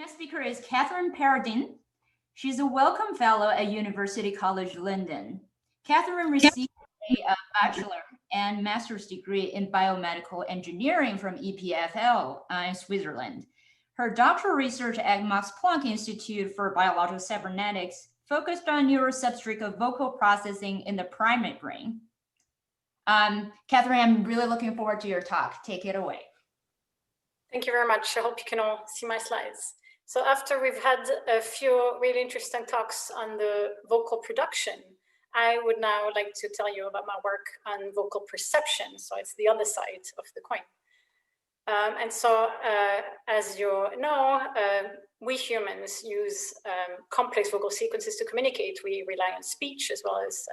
next speaker is Perrodin. She's a Wellcome Fellow at University College London. Catherine received a bachelor and master's degree in biomedical engineering from EPFL in Switzerland. Her doctoral research at Max Planck Institute for Biological Cybernetics focused on neurosubstrate of vocal processing in the primate brain. Catherine, I'm really looking forward to your talk. Take it away. Thank you very much. I hope you can all see my slides. So after we've had a few really interesting talks on the vocal production, I would now like to tell you about my work on vocal perception. So it's the other side of the coin. As you know, we humans use complex vocal sequences to communicate. We rely on speech as well as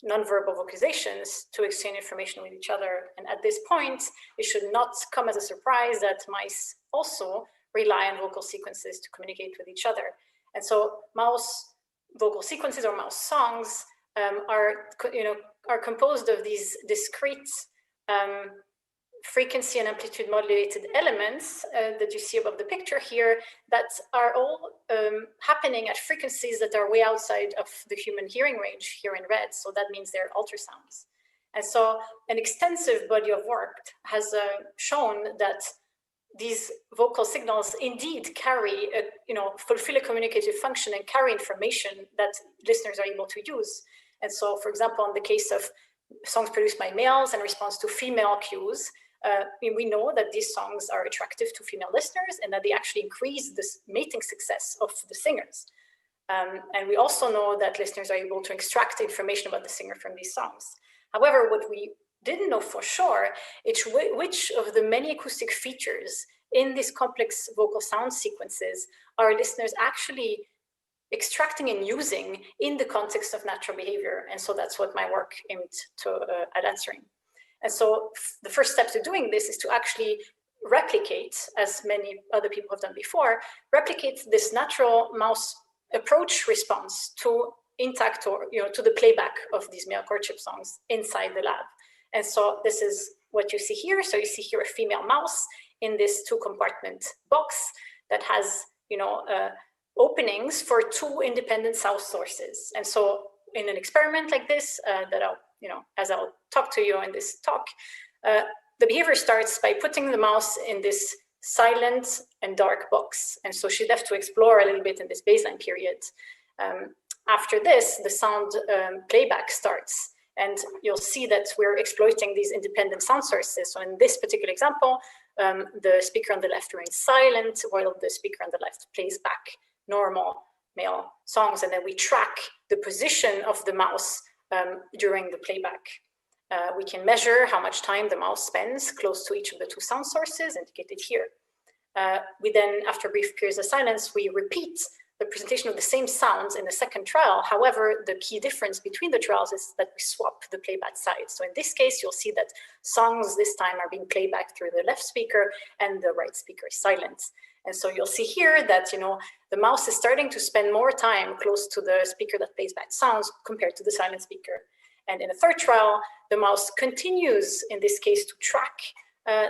nonverbal vocalizations to exchange information with each other. And at this point, it should not come as a surprise that mice also rely on vocal sequences to communicate with each other. And so mouse vocal sequences or mouse songs are composed of these discrete frequency and amplitude modulated elements that you see above the picture here that are all happening at frequencies that are way outside of the human hearing range here in red. So that means they're ultrasounds. And so an extensive body of work has shown that these vocal signals indeed carry, fulfill a communicative function and carry information that listeners are able to use. And so, for example, in the case of songs produced by males in response to female cues, we know that these songs are attractive to female listeners and that they actually increase the mating success of the singers. And we also know that listeners are able to extract information about the singer from these songs. However, what we didn't know for sure is which of the many acoustic features in these complex vocal sound sequences are listeners actually extracting and using in the context of natural behavior. And so that's what my work aimed at answering. And so the first step to doing this is to actually replicate, as many other people have done before, replicate this natural mouse approach response to intact or to the playback of these male courtship songs inside the lab. And so this is what you see here. So you see here a female mouse in this 2-compartment box that has openings for 2 independent sound sources. And so in an experiment like this, as I'll talk to you in this talk, the behavior starts by putting the mouse in this silent and dark box. And so she'd have to explore a little bit in this baseline period. After this, the sound playback starts. And you'll see that we're exploiting these independent sound sources. So in this particular example, the speaker on the left remains silent, while the speaker on the left plays back normal male songs. And then we track the position of the mouse during the playback. We can measure how much time the mouse spends close to each of the 2 sound sources, indicated here. We then, after brief periods of silence, we repeat the presentation of the same sounds in the second trial. However, the key difference between the trials is that we swap the playback sides. So in this case, you'll see that songs this time are being played back through the left speaker and the right speaker is silent. And so you'll see here that, the mouse is starting to spend more time close to the speaker that plays back sounds compared to the silent speaker. And in the third trial, the mouse continues, in this case, to track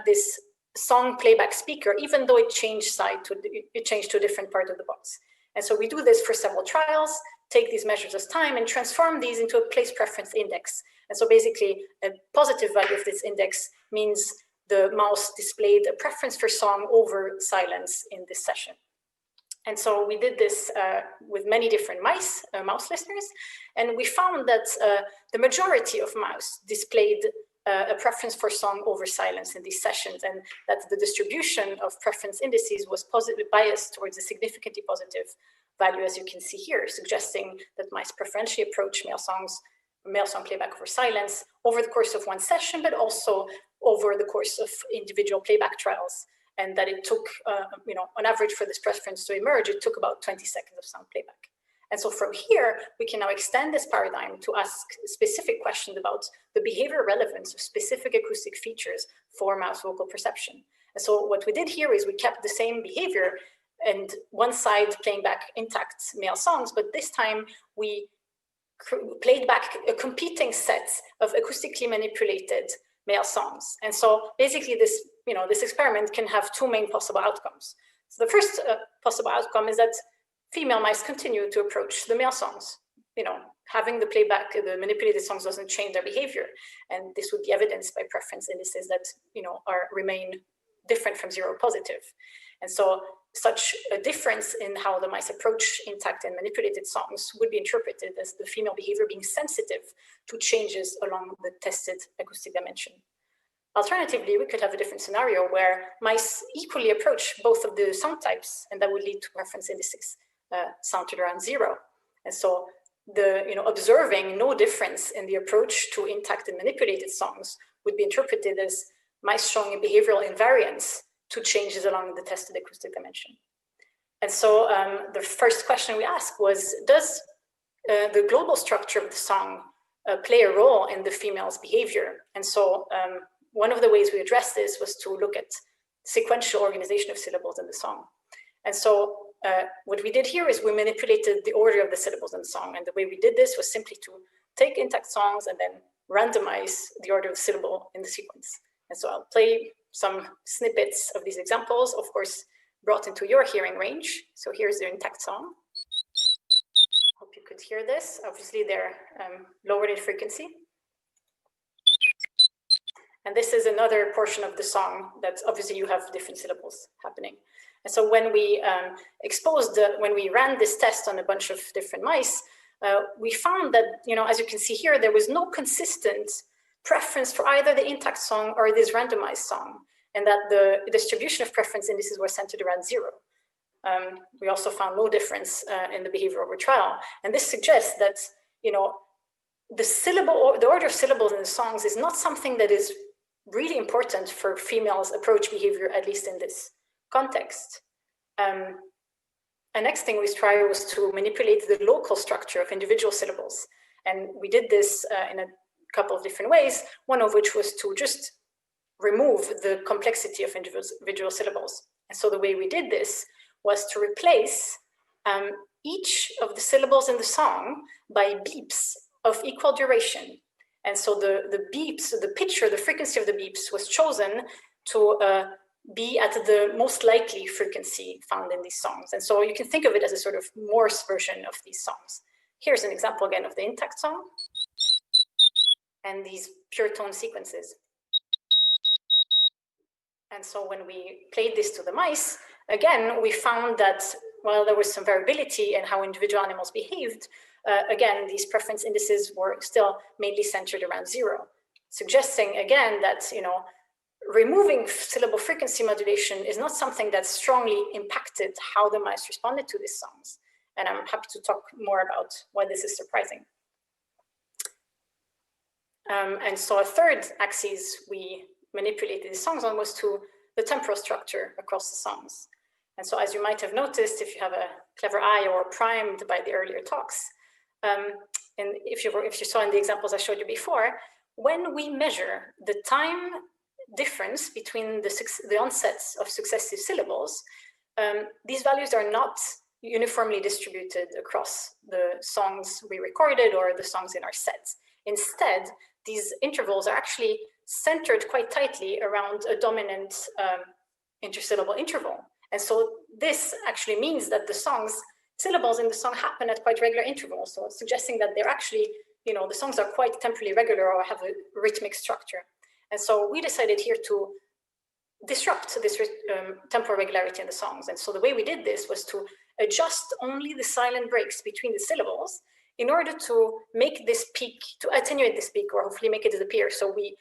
this song playback speaker, even though it changed to a different part of the box. And so we do this for several trials, take these measures as time and transform these into a place preference index. And so basically a positive value of this index means the mouse displayed a preference for song over silence in this session. And so we did this with many different mouse listeners. And we found that the majority of mouse displayed a preference for song over silence in these sessions, and that the distribution of preference indices was positively biased towards a significantly positive value, as you can see here, suggesting that mice preferentially approach male song playback over silence over the course of one session, but also over the course of individual playback trials, and that it took, on average for this preference to emerge, it took about 20 seconds of sound playback. And so from here, we can now extend this paradigm to ask specific questions about the behavior relevance of specific acoustic features for mouse vocal perception. And so what we did here is we kept the same behavior and one side playing back intact male songs, but this time we played back a competing set of acoustically manipulated male songs. And so basically this experiment can have 2 main possible outcomes. So the first possible outcome is that female mice continue to approach the male songs. Having the playback, the manipulated songs doesn't change their behavior. And this would be evidenced by preference indices that, remain different from zero positive. And so such a difference in how the mice approach intact and manipulated songs would be interpreted as the female behavior being sensitive to changes along the tested acoustic dimension. Alternatively, we could have a different scenario where mice equally approach both of the sound types, and that would lead to preference indices centered around zero. And so observing no difference in the approach to intact and manipulated songs would be interpreted as mice showing a behavioral invariance to changes along the tested acoustic dimension. And so the first question we asked was, does the global structure of the song play a role in the female's behavior? And so one of the ways we addressed this was to look at sequential organization of syllables in the song. And so what we did here is we manipulated the order of the syllables in the song. And the way we did this was simply to take intact songs and then randomize the order of the syllable in the sequence. And so I'll play some snippets of these examples, of course, brought into your hearing range. So here's the intact song. Hope you could hear this. Obviously, they're lowered in frequency. And this is another portion of the song that obviously you have different syllables happening. And so when we when we ran this test on a bunch of different mice, we found that, as you can see here, there was no consistent preference for either the intact song or this randomized song, and that the distribution of preference indices were centered around zero. We also found no difference in the behavior over trial. And this suggests that, the order of syllables in the songs is not something that is really important for females' approach behavior, at least in this context. The next thing we tried was to manipulate the local structure of individual syllables. And we did this in a couple of different ways, one of which was to just remove the complexity of individual syllables. And so the way we did this was to replace each of the syllables in the song by beeps of equal duration. And so the beeps, the pitch or the frequency of the beeps was chosen to be at the most likely frequency found in these songs. And so you can think of it as a sort of Morse version of these songs. Here's an example again of the intact song and these pure tone sequences. And so when we played this to the mice, again, we found that while there was some variability in how individual animals behaved, again, these preference indices were still mainly centered around zero, suggesting again that, removing syllable frequency modulation is not something that strongly impacted how the mice responded to these songs. And I'm happy to talk more about why this is surprising. And so a third axis we manipulated the songs on was to the temporal structure across the songs. And so as you might have noticed, if you have a clever eye or primed by the earlier talks, and if you saw in the examples I showed you before, when we measure the time difference between the onsets of successive syllables, these values are not uniformly distributed across the songs we recorded or the songs in our sets. Instead, these intervals are actually centered quite tightly around a dominant intersyllable interval. And so this actually means that the syllables in the song happen at quite regular intervals. So it's suggesting that they're actually, the songs are quite temporally regular or have a rhythmic structure. And so we decided here to disrupt this temporal regularity in the songs. And so the way we did this was to adjust only the silent breaks between the syllables in order to make this peak, to attenuate this peak, or hopefully make it disappear. So we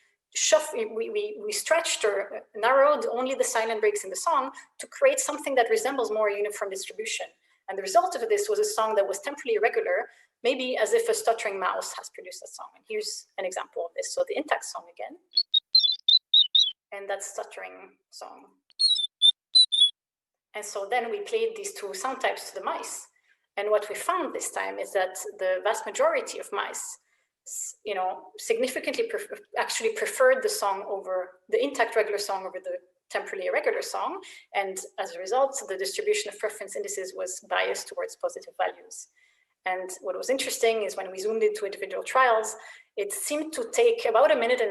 stretched or narrowed only the silent breaks in the song to create something that resembles more uniform distribution. And the result of this was a song that was temporally irregular, maybe as if a stuttering mouse has produced a song. And here's an example of this. So the intact song again, and that stuttering song. And so then we played these two sound types to the mice. And what we found this time is that the vast majority of mice, significantly actually preferred the song over the intact regular song over the temporally irregular song. And as a result, the distribution of preference indices was biased towards positive values. And what was interesting is when we zoomed into individual trials, it seemed to take about 1.5 minutes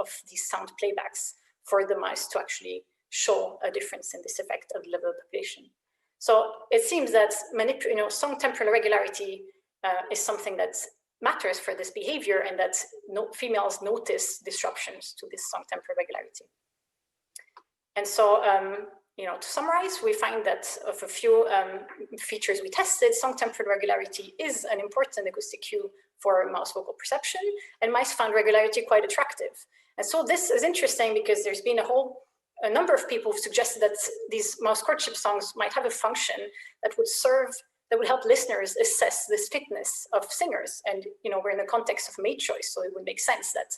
of these sound playbacks for the mice to actually show a difference in this effect at the level of the population. So it seems that song temporal regularity is something that matters for this behavior, and that females notice disruptions to this song temporal regularity. And so, to summarize, we find that of a few features we tested, song temporal regularity is an important acoustic cue for mouse vocal perception, and mice found regularity quite attractive. And so this is interesting because there's been a number of people who've suggested that these mouse courtship songs might have a function that would help listeners assess this fitness of singers. And we're in the context of mate choice, so it would make sense that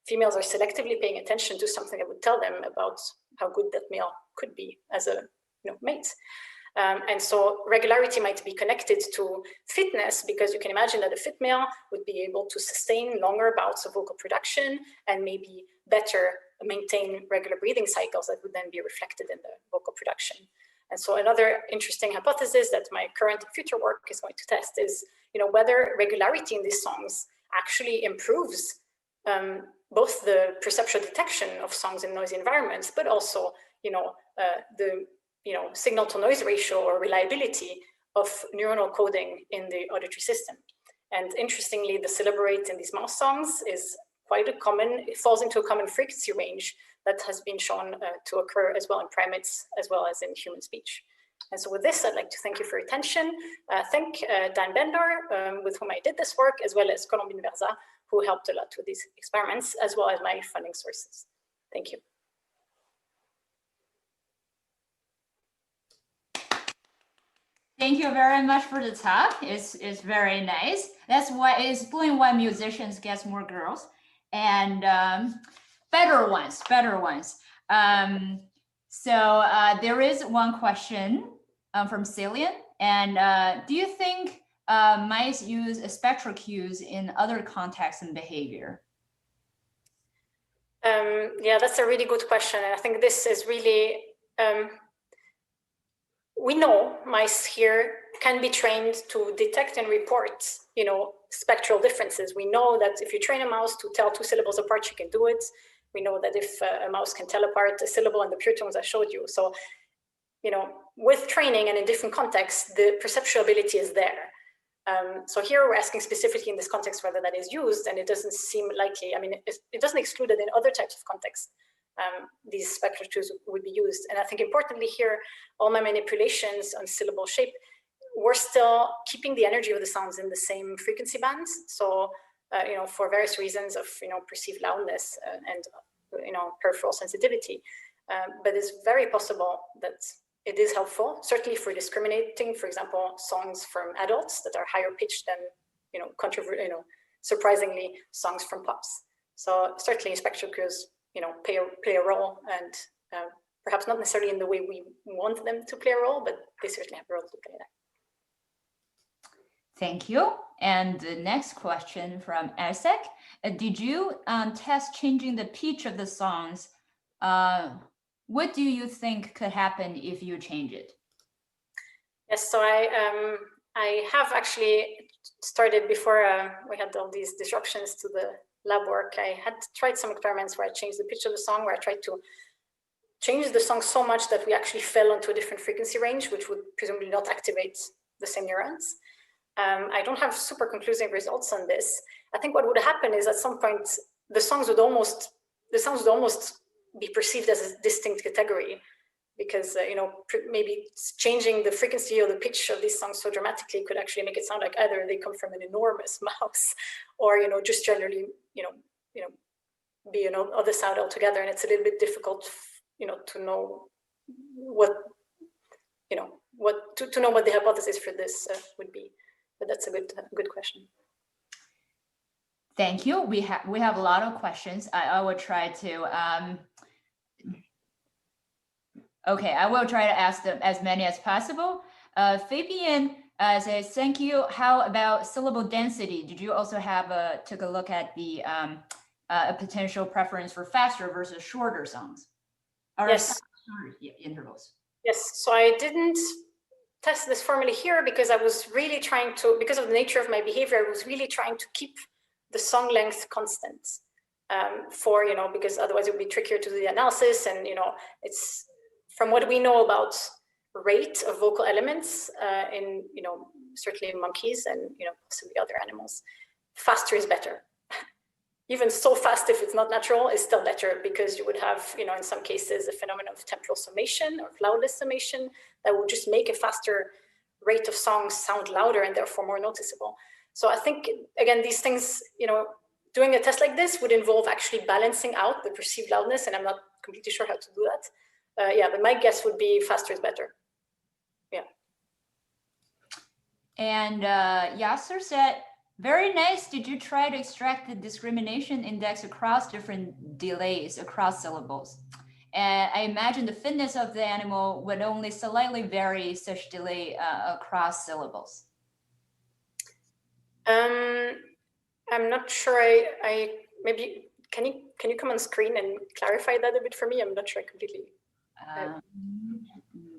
females are selectively paying attention to something that would tell them about how good that male could be as a mate. And so regularity might be connected to fitness, because you can imagine that a fit male would be able to sustain longer bouts of vocal production and maybe better maintain regular breathing cycles that would then be reflected in the vocal production. And so another interesting hypothesis that my current and future work is going to test is, whether regularity in these songs actually improves both the perceptual detection of songs in noisy environments, but also, the signal to noise ratio or reliability of neuronal coding in the auditory system. And interestingly, the syllable rate in these mouse songs is it falls into a common frequency range that has been shown to occur as well in primates as well as in human speech. And so with this, I'd like to thank you for your attention. Thank Dan Bendor, with whom I did this work, as well as Colombine Verza, who helped a lot with these experiments, as well as my funding sources. Thank you. Thank you very much for the talk. It's very nice. That's why it's explain why musicians get more girls and better ones. So there is one question from Cillian. And do you think mice use spectral cues in other contexts and behavior? Yeah, that's a really good question. And I think this is really, we know mice here can be trained to detect and report, spectral differences. We know that if you train a mouse to tell two syllables apart, you can do it. We know that if a mouse can tell apart a syllable and the pure tones I showed you. So, with training and in different contexts, the perceptual ability is there. So here we're asking specifically in this context whether that is used, and it doesn't seem likely. I mean, it doesn't exclude that in other types of contexts, these spectral cues would be used. And I think importantly here, all my manipulations on syllable shape, we're still keeping the energy of the sounds in the same frequency bands. So, for various reasons of, perceived loudness and, peripheral sensitivity. But it's very possible that it is helpful, certainly for discriminating, for example, songs from adults that are higher pitched than, surprisingly, songs from pups. So certainly spectral cues, play a role, and perhaps not necessarily in the way we want them to play a role, but they certainly have a role to play there. Thank you. And the next question from Isaac. Did you test changing the pitch of the songs? What do you think could happen if you change it? Yes, so I have actually started before we had all these disruptions to the lab work. I had tried some experiments where I changed the pitch of the song, where I tried to change the song so much that we actually fell onto a different frequency range, which would presumably not activate the same neurons. I don't have super conclusive results on this. I think what would happen is at some point, the songs would almost be perceived as a distinct category, because maybe changing the frequency or the pitch of these songs so dramatically could actually make it sound like either they come from an enormous mouse, or just generally be other sound altogether. And it's a little bit difficult to know what to know what the hypothesis for this would be. But that's a good question. Thank you. We have a lot of questions. I will try to okay, I will try to ask them as many as possible. Fabian says, thank you. How about syllable density? Did you also took a look at the a potential preference for faster versus shorter songs? Or yes. Shorter intervals. Yes. So I didn't test this formally here because I was really trying to, because of the nature of my behavior, I was really trying to keep the song length constant because otherwise it would be trickier to do the analysis, and it's from what we know about rate of vocal elements in, certainly in monkeys and, possibly other animals, faster is better. Even so fast, if it's not natural, is still better, because you would have, in some cases, a phenomenon of temporal summation or cloudless summation that would just make a faster rate of songs sound louder and therefore more noticeable. So I think, again, these things, doing a test like this would involve actually balancing out the perceived loudness, and I'm not completely sure how to do that. Yeah, but my guess would be faster is better. Yeah. And Yasser said, very nice. Did you try to extract the discrimination index across different delays across syllables? And I imagine the fitness of the animal would only slightly vary such delay across syllables. I'm not sure. I maybe can you come on screen and clarify that a bit for me? I'm not sure completely. Let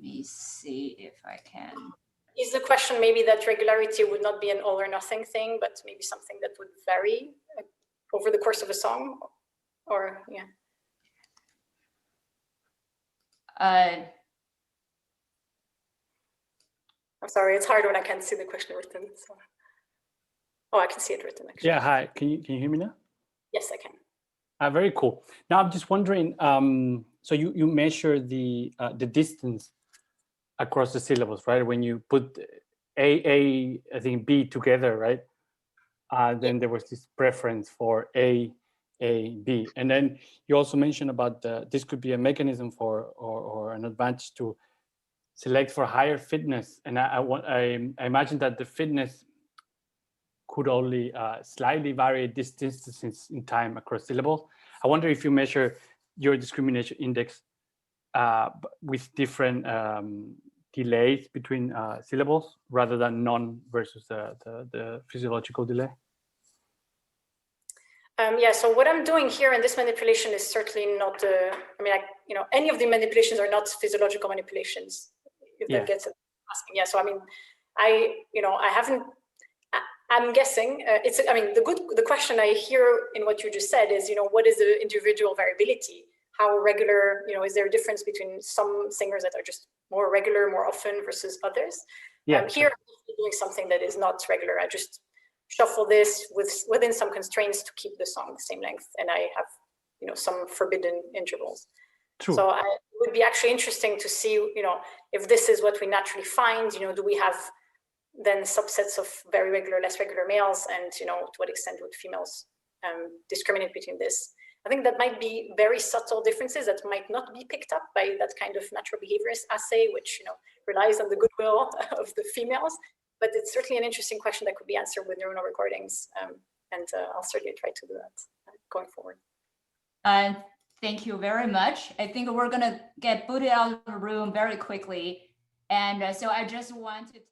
me see if I can. Is the question maybe that regularity would not be an all or nothing thing, but maybe something that would vary over the course of a song, or yeah? I'm sorry, it's hard when I can't see the question written. So. Oh, I can see it written actually. Yeah, hi. Can you hear me now? Yes, I can. Very cool. Now I'm just wondering. So you measure the distance across the syllables, right? When you put I think B together, right? Then there was this preference for A, B, and then you also mentioned about this could be a mechanism for or an advantage to select for higher fitness, and I imagine that the fitness could only slightly vary this distance in time across syllables. I wonder if you measure your discrimination index with different delays between syllables rather than none versus the physiological delay. Yeah, so what I'm doing here in this manipulation is certainly not, any of the manipulations are not physiological manipulations, if that gets it asking. Yeah, so I haven't, I'm guessing, the question I hear in what you just said is, what is the individual variability? How regular, is there a difference between some singers that are just more regular, more often versus others? Yeah. Here, I'm doing something that is not regular. I just shuffle this within some constraints to keep the song the same length, and I have, some forbidden intervals. True. So it would be actually interesting to see, if this is what we naturally find. Do we have then subsets of very regular, less regular males, and to what extent would females discriminate between this? I think that might be very subtle differences that might not be picked up by that kind of natural behaviorist assay, which relies on the goodwill of the females. But it's certainly an interesting question that could be answered with neuronal recordings, and I'll certainly try to do that going forward. Thank you very much. I think we're gonna get booted out of the room very quickly, and so I just wanted